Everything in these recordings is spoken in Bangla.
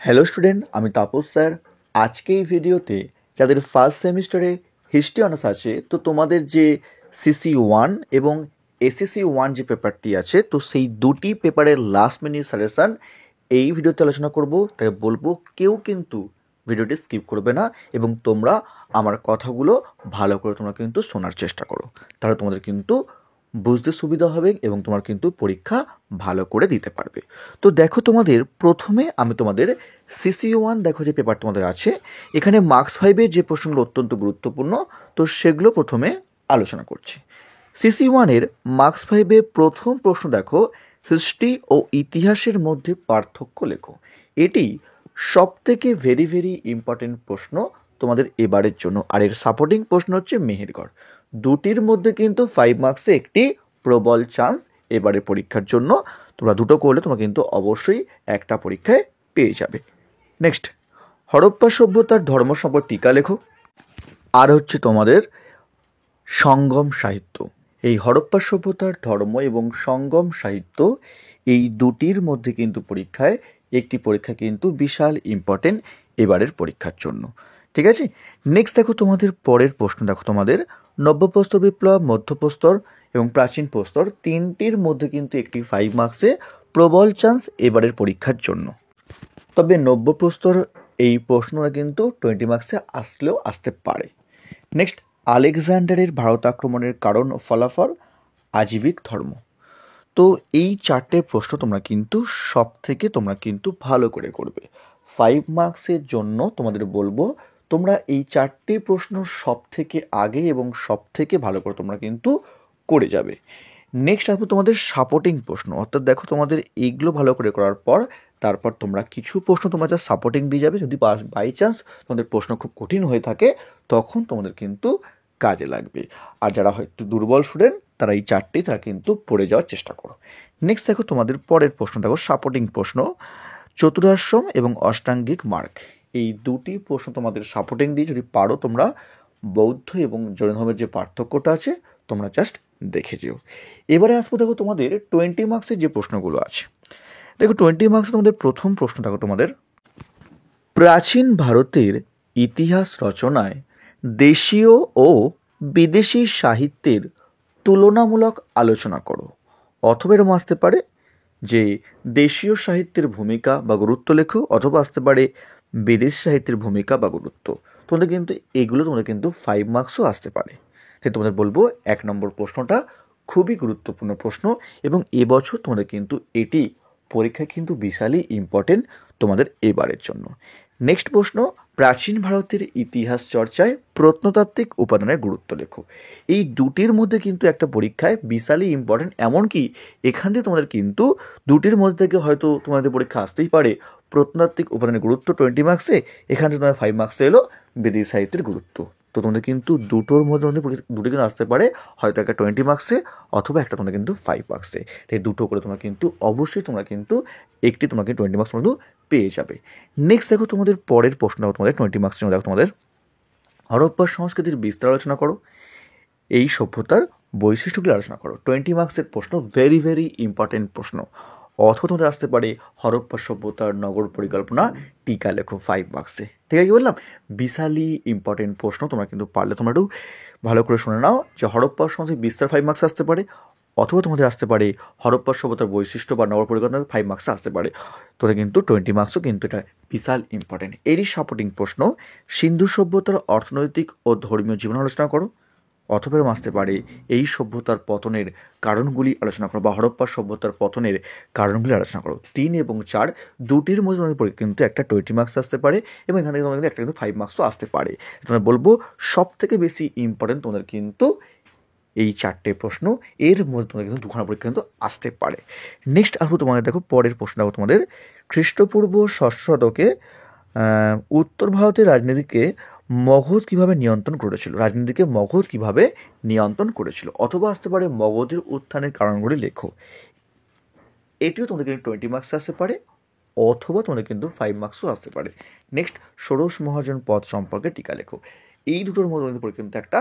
হ্যালো স্টুডেন্ট, আমি তাপস স্যার। আজকে এই ভিডিওতে যাদের ফার্স্ট সেমিস্টারে হিস্ট্রি অনার্স আছে, তো তোমাদের যে CC1 এবং SCC1 যে পেপারটি আছে, তো সেই দুটি পেপারের লাস্ট মিনিট সাজেশান এই ভিডিওতে আলোচনা করব। তাই বলবো কেউ কিন্তু ভিডিওটি স্কিপ করবে না এবং তোমরা আমার কথাগুলো ভালো করে তোমরা কিন্তু শোনার চেষ্টা করো, তাহলে তোমাদের কিন্তু বুঝতে সুবিধা হবে এবং তোমার কিন্তু পরীক্ষা ভালো করে দিতে পারবে। তো দেখো, তোমাদের প্রথমে আমি তোমাদের CC1 দেখো যে পেপার তোমাদের আছে, এখানে মার্কস 5-এর যে প্রশ্নগুলো অত্যন্ত গুরুত্বপূর্ণ, তো সেগুলো প্রথমে আলোচনা করছি। CC1-এর মার্কস 5-এ প্রথম প্রশ্ন দেখো, হিস্ট্রি ও ইতিহাসের মধ্যে পার্থক্য লেখো। এটি সবথেকে ভেরি ভেরি ইম্পর্টেন্ট প্রশ্ন তোমাদের এবারের জন্য। আর এর সাপোর্টিং প্রশ্ন হচ্ছে মেহেরগড়। দুটির মধ্যে কিন্তু 5 মার্কসে একটি প্রবল চান্স এবারের পরীক্ষার জন্য। তোমরা দুটো করলে তোমরা কিন্তু অবশ্যই একটা পরীক্ষায় পেয়ে যাবে। নেক্সট, হরপ্পা সভ্যতার ধর্ম সম্পর্কে টিকা লেখো। আর হচ্ছে তোমাদের সঙ্গম সাহিত্য। এই হরপ্পা সভ্যতার ধর্ম এবং সঙ্গম সাহিত্য, এই দুটির মধ্যে কিন্তু পরীক্ষায় একটি পরীক্ষা কিন্তু বিশাল ইম্পর্টেন্ট এবারের পরীক্ষার জন্য। ঠিক আছে, নেক্সট দেখো তোমাদের পরের প্রশ্ন দেখো, তোমাদের নব্যপ্রস্তর বিপ্লব, মধ্যপ্রস্তর এবং প্রাচীন প্রস্তর তিনটির মধ্যে কিন্তু একটি 5 মার্কসে প্রবল চান্স এবারের পরীক্ষার জন্য। তবে নব্যপ্রস্তর এই প্রশ্নটা কিন্তু 20 মার্কসে আসলেও আসতে পারে। নেক্সট, আলেকজান্ডারের ভারত আক্রমণের কারণ ও ফলাফল, আজীবিক ধর্ম। তো এই চারটে প্রশ্ন তোমরা কিন্তু সব থেকে তোমরা কিন্তু ভালো করে করবে। 5 মার্কসের জন্য তোমাদের বলবো তোমরা এই চারটে প্রশ্ন সব থেকে আগে এবং সব থেকে ভালো করে তোমরা কিন্তু করে যাবে। নেক্সট আসবো তোমাদের সাপোর্টিং প্রশ্ন, অর্থাৎ দেখো তোমাদের এইগুলো ভালো করে করার পর তারপর তোমরা কিছু প্রশ্ন তোমরা যা সাপোর্টিং দিয়ে যাবে। যদি বাই চান্স তোমাদের প্রশ্ন খুব কঠিন হয়ে থাকে তখন তোমাদের কিন্তু কাজে লাগবে। আর যারা হয়তো দুর্বল স্টুডেন্ট তারা এই চারটেই তারা কিন্তু পড়ে যাওয়ার চেষ্টা করো। নেক্সট দেখো তোমাদের পরের প্রশ্ন দেখো, সাপোর্টিং প্রশ্ন, চতুরাশ্রম এবং অষ্টাঙ্গিক মার্গ। এই দুটি প্রশ্ন তোমাদের সাপোর্টিং দিয়ে যদি পারো তোমরা বৌদ্ধ এবং জৈন ধর্মের যে পার্থক্যটা আছে তোমরা জাস্ট দেখে যেও। এবারে আসবো দেখো তোমাদের 20 মার্কসের যে প্রশ্নগুলো আছে। দেখো 20 মার্কসে তোমাদের প্রথম প্রশ্ন দেখো, তোমাদের প্রাচীন ভারতের ইতিহাস রচনায় দেশীয় ও বিদেশি সাহিত্যের তুলনামূলক আলোচনা করো। অথবা এরকম আসতে পারে যে দেশীয় সাহিত্যের ভূমিকা বা গুরুত্ব লেখো, অথবা আসতে পারে বিদেশি সাহিত্যের ভূমিকা বা গুরুত্ব। তোমাদের কিন্তু এগুলো তোমাদের কিন্তু 5 মার্কসও আসতে পারে। তাই তোমাদের বলবো 1 নম্বর প্রশ্নটা খুবই গুরুত্বপূর্ণ প্রশ্ন এবং এবছর তোমাদের কিন্তু এটি পরীক্ষা কিন্তু বিশালই ইম্পর্টেন্ট তোমাদের এবারের জন্য। নেক্সট প্রশ্ন, প্রাচীন ভারতের ইতিহাস চর্চায় প্রত্নতাত্ত্বিক উপাদানের গুরুত্ব লেখো। এই দুটির মধ্যে কিন্তু একটা পরীক্ষায় বিশালই ইম্পর্টেন্ট, এমনকি এখান থেকে তোমাদের কিন্তু দুটির মধ্যে থেকে হয়তো তোমাদের পরীক্ষা আসতেই পারে প্রত্নতাত্ত্বিক উপাদানের গুরুত্ব 20 মার্কসে, এখান থেকে তোমাদের 5 মার্কসে এলো বিদেশি সাহিত্যের গুরুত্ব। তো তোমাদের কিন্তু দুটোর মধ্যে দুটো কিন্তু আসতে পারে, হয়তো একটা 20 মার্কসে অথবা একটা তোমরা কিন্তু 5 মার্কসে। তাই দুটো করে তোমরা কিন্তু অবশ্যই তোমরা কিন্তু একটি তোমরা কিন্তু 20 মার্কস কিন্তু পেয়ে যাবে। নেক্সট দেখো তোমাদের পরের প্রশ্ন দেখো, তোমাদের 20 মার্কসের জন্য দেখো তোমাদের হরপ্পা সংস্কৃতির বিস্তার আলোচনা করো, এই সভ্যতার বৈশিষ্ট্যগুলি আলোচনা করো। 20 মার্কসের প্রশ্ন, ভেরি ভেরি ইম্পর্টেন্ট প্রশ্ন। অথবা তোমাদের আসতে পারে হরপ্পা সভ্যতার নগর পরিকল্পনা, টিকা লেখো 5 মার্কসে। ঠিক আছে, কি বললাম, বিশালই ইম্পর্টেন্ট প্রশ্ন। তোমরা কিন্তু পারলে তোমরা একটু ভালো করে শুনে নাও যে হরপ্পা সংস্কৃতির বিস্তার 5 মার্কস আসতে পারে, অথবা তোমাদের আসতে পারে হরপ্পা সভ্যতার বৈশিষ্ট্য বা নগর পরিকল্পনা 5 মার্কস আসতে পারে। তোরা কিন্তু 20 মার্কসও কিন্তু এটা বিশাল ইম্পর্টেন্ট। এরই সাপোর্টিং প্রশ্ন, সিন্ধু সভ্যতার অর্থনৈতিক ও ধর্মীয় জীবন আলোচনা করো, অথবা আসতে পারে এই সভ্যতার পতনের কারণগুলি আলোচনা করো বা হরপ্পা সভ্যতার পতনের কারণগুলি আলোচনা করো। 3 এবং 4 দুটির মধ্যে তোমাদের কিন্তু একটা 20 মার্কস আসতে পারে এবং এখান থেকে তোমাদের একটা কিন্তু 5 মার্কসও আসতে পারে। তোমরা বলবো সব থেকে বেশি ইম্পর্টেন্ট তোমাদের কিন্তু এই চারটে প্রশ্ন, এর মধ্যে তোমাদের কিন্তু দুখানা পরীক্ষা কিন্তু আসতে পারে। নেক্সট আসবো তোমাদের দেখো পরের প্রশ্ন দেখো, তোমাদের খ্রিস্টপূর্ব 6শ শতকে উত্তর ভারতের রাজনীতিকে মগধ কীভাবে নিয়ন্ত্রণ করেছিল, রাজনীতিকে মগধ কীভাবে নিয়ন্ত্রণ করেছিল। অথবা আসতে পারে মগধের উত্থানের কারণগুলি লেখো। এটিও তোমাদের কিন্তু 20 মার্কস আসতে পারে, অথবা তোমাদের কিন্তু 5 মার্কসও আসতে পারে। নেক্সট, ষোড়শ মহাজন পদ সম্পর্কে টিকা লেখো। এই দুটোর মধ্যে কিন্তু একটা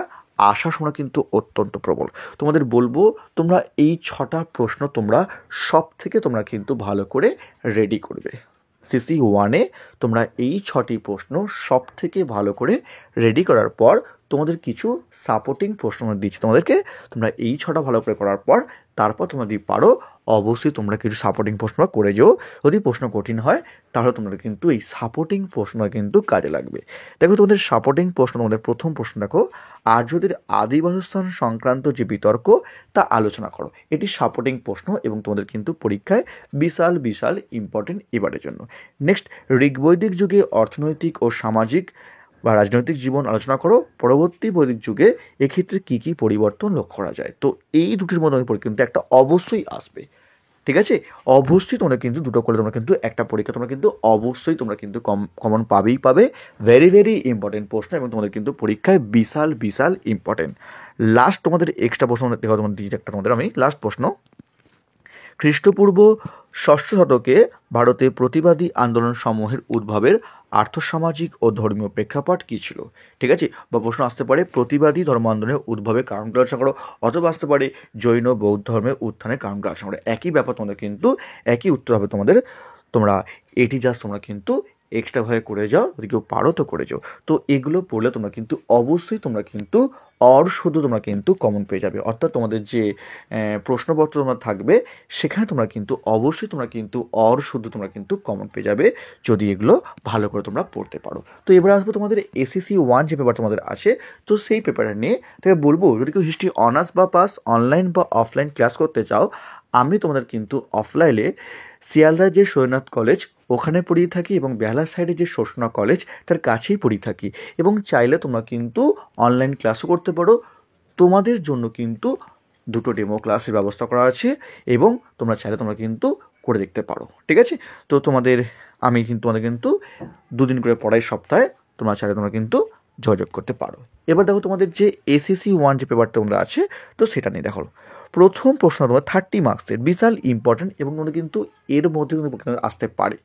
আশা শোনা কিন্তু অত্যন্ত প্রবল। তোমাদের বলবো তোমরা এই 6টা প্রশ্ন তোমরা সব থেকে তোমরা কিন্তু ভালো করে রেডি করবে। সিসি ওয়ানে তোমরা এই 6টি প্রশ্ন সব থেকে ভালো করে রেডি করার পর তোমাদের কিছু সাপোর্টিং প্রশ্ন দিচ্ছি তোমাদেরকে, তোমরা এই 6টা ভালো করে করার পর তারপর তোমরা যদি পারো অবশ্যই তোমরা কিছু সাপোর্টিং প্রশ্ন করে যেও। যদি প্রশ্ন কঠিন হয় তাহলে তোমাদের কিন্তু এই সাপোর্টিং প্রশ্ন কিন্তু কাজে লাগবে। দেখো তোমাদের সাপোর্টিং প্রশ্ন, তোমাদের প্রথম প্রশ্ন দেখো, আর্যদের আদি বাসস্থান সংক্রান্ত যে বিতর্ক তা আলোচনা করো। এটি সাপোর্টিং প্রশ্ন এবং তোমাদের কিন্তু পরীক্ষায় বিশাল বিশাল ইম্পর্টেন্ট এবারের জন্য। নেক্সট, ঋগ্বৈদিক যুগে অর্থনৈতিক ও সামাজিক বা রাজনৈতিক জীবন আলোচনা করো। পরবর্তী বৈদিক যুগে এক্ষেত্রে কী কী পরিবর্তন লক্ষ্য করা যায়। তো এই দুটির মধ্যে কিন্তু একটা অবশ্যই আসবে, ঠিক আছে? অবশ্যই তোমরা কিন্তু দুটো করলে তোমরা কিন্তু একটা পরীক্ষা তোমরা কিন্তু অবশ্যই তোমরা কিন্তু কমন পাবে। ভেরি ভেরি ইম্পর্টেন্ট প্রশ্ন এবং তোমাদের কিন্তু পরীক্ষায় বিশাল বিশাল ইম্পর্টেন্ট। লাস্ট তোমাদের এক্সট্রা প্রশ্ন দেখো, তোমাদের দিয়েছি একটা তোমাদের আমি লাস্ট প্রশ্ন। খ্রিস্টপূর্ব 6ষ্ঠ শতকে ভারতে প্রতিবাদী আন্দোলন সমূহের উদ্ভবের আর্থসামাজিক ও ধর্মীয় প্রেক্ষাপট কী ছিল? ঠিক আছে, বা প্রশ্ন আসতে পারে প্রতিবাদী ধর্ম আন্দোলনের উদ্ভবের কারণগুলো আলোচনা করো, অথবা আসতে পারে জৈন বৌদ্ধ ধর্মের উত্থানের কারণগুলো আলোচনা করো। একই ব্যাপার তোমাদের কিন্তু একই উত্তর হবে তোমাদের। তোমরা এটি জাস্ট তোমরা কিন্তু এক্সট্রাভাবে করে যাও, যদি কেউ পারো তো করে যাও। তো এগুলো পড়লে তোমরা কিন্তু অবশ্যই তোমরা কিন্তু শুদ্ধ তোমরা কিন্তু কমন পেয়ে যাবে। অর্থাৎ তোমাদের যে প্রশ্নপত্র তোমরা থাকবে সেখানে তোমরা কিন্তু অবশ্যই তোমরা কিন্তু শুদ্ধ তোমরা কিন্তু কমন পেয়ে যাবে যদি এগুলো ভালো করে তোমরা পড়তে পারো। তো এবার আসবো তোমাদের এসএসসি 1 যে পেপার তোমাদের আছে, তো সেই পেপারটা নিয়ে তাকে বলবো, যদি কেউ হিস্ট্রি অনার্স বা পাস অনলাইন বা অফলাইন ক্লাস করতে চাও, আমি তোমাদের কিন্তু অফলাইনে শিয়ালদার যে সৈয়দনাথ কলেজ ওখানে পড়িয়ে থাকি এবং বেহালার সাইডে যে শোষণা কলেজ তার কাছেই পড়িয়ে থাকি, এবং চাইলে তোমরা কিন্তু অনলাইন ক্লাসও করতে পারো। তোমাদের জন্য কিন্তু দুটো ডেমো ক্লাসের ব্যবস্থা করা আছে এবং তোমরা চাইলে তোমরা কিন্তু করে দেখতে পারো, ঠিক আছে? তো আমি কিন্তু তোমাদের কিন্তু 2 দিন করে পড়াই সপ্তাহে, তোমরা চাইলে তোমরা কিন্তু যোগাযোগ করতে পারো। এবার দেখো তোমাদের যে এসএসসি 1 যে পেপারটা তোমরা আছে, তো সেটা নিয়ে দেখো। প্রথম প্রশ্ন তোমার 30 মার্কসের বিশাল ইম্পর্টেন্ট এবং তোমরা কিন্তু এর মধ্যে কিন্তু আসতে পারে।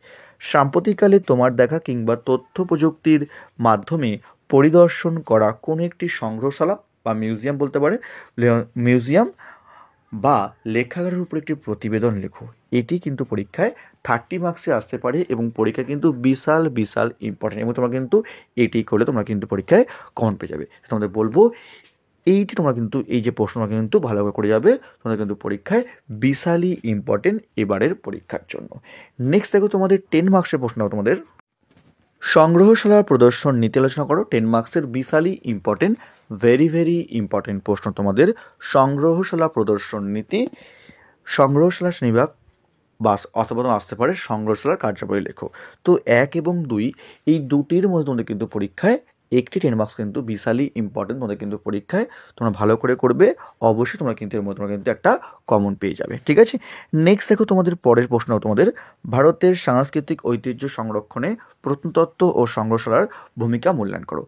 সাম্প্রতিককালে তোমার দেখা কিংবা তথ্য প্রযুক্তির মাধ্যমে পরিদর্শন করা কোনো একটি সংগ্রহশালা বা মিউজিয়াম বলতে পারে, মিউজিয়াম বা লেখাগারের উপর একটি প্রতিবেদন লেখো। এটি কিন্তু পরীক্ষায় 30 মার্কসে আসতে পারে এবং পরীক্ষা কিন্তু বিশাল বিশাল ইম্পর্টেন্ট, এবং তোমরা কিন্তু এটি করলে তোমরা কিন্তু পরীক্ষায় কমন পেয়ে যাবে। তোমাদের বলবো এইটি তোমরা কিন্তু এই যে প্রশ্ন কিন্তু ভালোভাবে করে যাবে, তোমরা কিন্তু পরীক্ষায় বিশালই ইম্পর্টেন্ট এবারের পরীক্ষার জন্য। নেক্সট দেখো তোমাদের 10 মার্কসের প্রশ্ন তোমাদের সংগ্রহশালার প্রদর্শন নীতি আলোচনা করো। 10 মার্কসের বিশালই ইম্পর্টেন্ট, ভেরি ভেরি ইম্পর্টেন্ট প্রশ্ন তোমাদের। সংগ্রহশালা প্রদর্শন নীতি, সংগ্রহশালা শ্রেণীবিভাগ বা অথবা আসতে পারে সংগ্রহশালার কার্যাবলী লেখো। তো 1 এবং 2 এই দুটির মধ্যে তোমাদের কিন্তু পরীক্ষায় একটি 10 মার্কস কিন্তু বিশালই ইম্পর্টেন্ট, তোমাদের কিন্তু পরীক্ষায় তোমরা ভালো করে করবে, অবশ্যই তোমরা কিন্তু এর মধ্যে তোমরা কিন্তু একটা কমন পেয়ে যাবে, ঠিক আছে? নেক্সট দেখো তোমাদের পরের প্রশ্ন তোমাদের ভারতের সাংস্কৃতিক ঐতিহ্য সংরক্ষণে প্রত্নতত্ত্ব ও সংগ্রহশালার ভূমিকা মূল্যায়ন করো।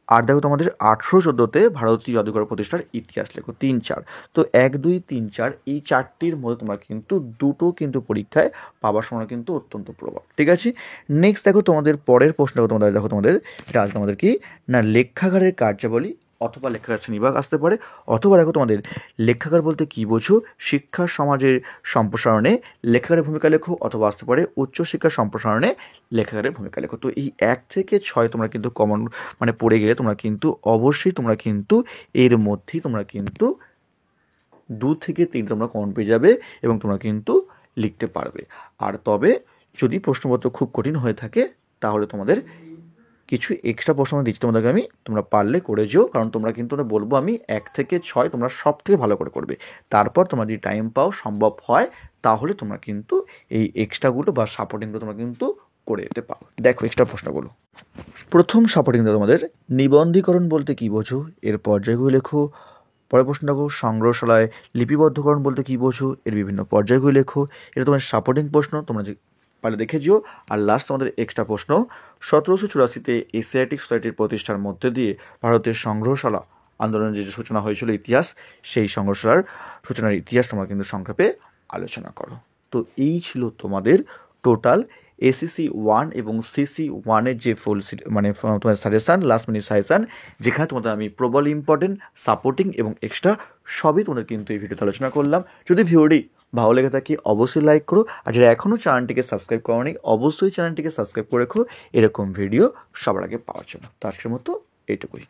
আর দেখো তোমাদের 1814-তে ভারতীয় জাদুঘর প্রতিষ্ঠার ইতিহাস লেখো। 3, 4। তো 1, 2, 3, 4 এই 4টির মধ্যে তোমরা কিন্তু দুটো কিন্তু পরীক্ষায় পাওয়ার সময় কিন্তু অত্যন্ত প্রবল, ঠিক আছে? নেক্সট দেখো তোমাদের পরের প্রশ্ন দেখো তোমাদের এটা আসবে তোমাদের কি না লেখাগারের কার্যাবলী অথবা লেখাগার শ্রেণীবিভাগ আসতে পারে, অথবা দেখো তোমাদের লেখাগার বলতে কী বোঝো, শিক্ষা সমাজের সম্প্রসারণে লেখাগারের ভূমিকা লেখো, অথবা আসতে পারে উচ্চশিক্ষা সম্প্রসারণে লেখাগারের ভূমিকা লেখো। তো এই 1 থেকে 6 তোমরা কিন্তু কমন পড়ে গেলে তোমরা কিন্তু অবশ্যই তোমরা কিন্তু এর মধ্যেই তোমরা কিন্তু 2 থেকে 3 তোমরা কমন পেয়ে যাবে এবং তোমরা কিন্তু লিখতে পারবে। আর তবে যদি প্রশ্নপত্র খুব কঠিন হয়ে থাকে তাহলে তোমাদের কিছু এক্সট্রা প্রশ্ন দিচ্ছি তোমাদেরকে আমি, তোমরা পারলে করে যেও, কারণ তোমরা কিন্তু বলবো আমি 1 থেকে 6 তোমরা সব থেকে ভালো করে করবে। তারপর তোমরা যদি টাইম পাও সম্ভব হয় তাহলে তোমরা কিন্তু এই এক্সট্রাগুলো বা সাপোর্টিংগুলো তোমরা কিন্তু করে যেতে পারো। দেখো এক্সট্রা প্রশ্নগুলো, প্রথম সাপোর্টিং তোমাদের নিবন্ধীকরণ বলতে কী বোঝো, এর পর্যায়গুলো লেখো। পরের প্রশ্ন দেখো সংগ্রহশালায় লিপিবদ্ধকরণ বলতে কী বোঝো, এর বিভিন্ন পর্যায়গুলো লেখো। এটা তোমার সাপোর্টিং প্রশ্ন, তোমরা যে পারলে দেখে যেও। আর লাস্ট তোমাদের এক্সট্রা প্রশ্ন 1784-তে এশিয়াটিক সোসাইটির প্রতিষ্ঠার মধ্যে দিয়ে ভারতের সংগ্রহশালা আন্দোলনের যে সূচনা হয়েছিল ইতিহাস, সেই সংগ্রহশালার সূচনার ইতিহাস তোমরা কিন্তু সংক্ষেপে আলোচনা করো। তো এই ছিল তোমাদের টোটাল এসএসসি 1 এবং সিসি 1-এর যে ফুল তোমাদের সাজেশান, লাস্ট মিনিট সাজেশান, যেখানে তোমাদের আমি প্রবল ইম্পর্টেন্ট, সাপোর্টিং এবং এক্সট্রা সবই তোমাদের কিন্তু এই ভিডিওতে আলোচনা করলাম। যদি ভিডিওটি ভালো লেগে থাকে অবশ্যই লাইক করো, আর যারা এখনও চ্যানেলটিকে সাবস্ক্রাইব করোনি অবশ্যই চ্যানেলটিকে সাবস্ক্রাইব করে রেখো এরকম ভিডিও সবার আগে পাওয়ার জন্য। তো আজকের মতো এইটুকুই।